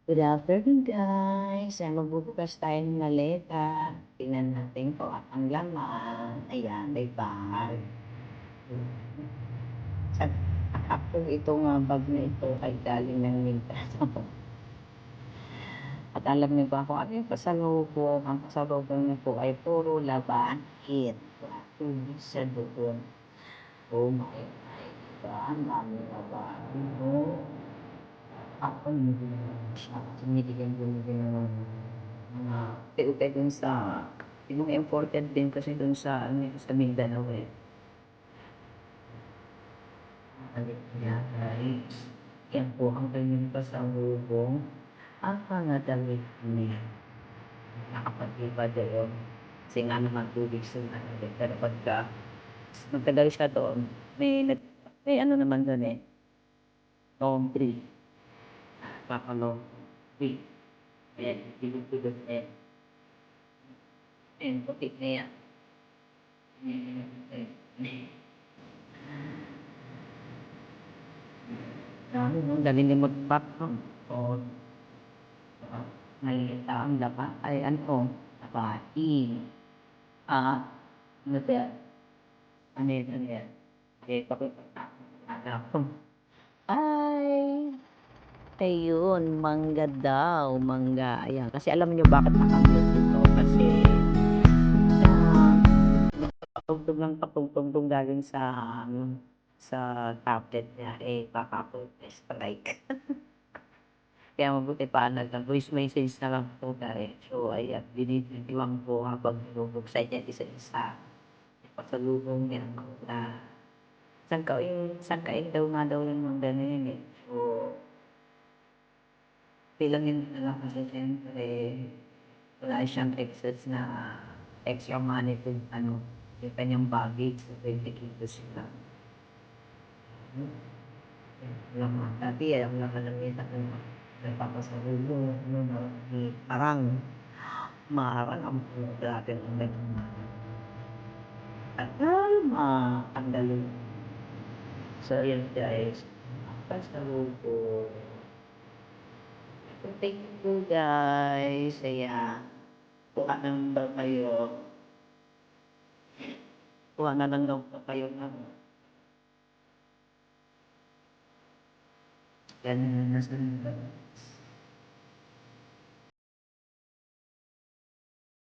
Good afternoon, guys. Ayan, magbubukas tayo ng maleta. Tingnan natin kung ang laman. Ayan, may bag. At actually, itong bag na ito ay galing ng Migros. At alam niyo ba kung ano yung pasalubong? Ang pasalubong niyo po ay puro labahin. Tubig sa doon. Oh my God. Diba? Ang dami labahin. Oh. Ako binibigyan ng mga PUP dun sa yung imported din kasi dun sa sa Mindanao eh. Kaya guys, yan po ang kanyang pasalubong. Ang mga damit ni nakapag-iba doon. Kasi nga naman tubig sa pero pagka magtagal siya doon, may ano naman doon eh. Laundry. Papalaundry. Ayan, pinupulot eh. Ayan, putik na yan. Nalilimot pa o nakikita ang lapa ay ano, labahin. Ano ba yan? Ano yan? Eh, pakita. Ay, ayun, mangga daw, mangga. Ayan, kasi alam niyo bakit nakamit ito? Kasi, patugtog galing sa tablet niya, eh, baka po strike. Kaya mabuti pa nag-voice message na lang po tayo. So, ayan, binibigyan ko habang binubuksan niya isa-isa. Pasalubong niya na sangkain daw nga daw yung mga ganun eh. So, bilangin na lang kasi siyempre, wala siyang excess na extra money to yung kanyang baggage. So, 20 kilos lang. Dati alam lang kalamitan ng nagpapasalubong, parang marang ang dati ng ang dali. So, yun guys, pasalubong. Thank you guys. Ayan, kuha ng ba kayo? Kuha na lang daw pa kayo ng ganun na sa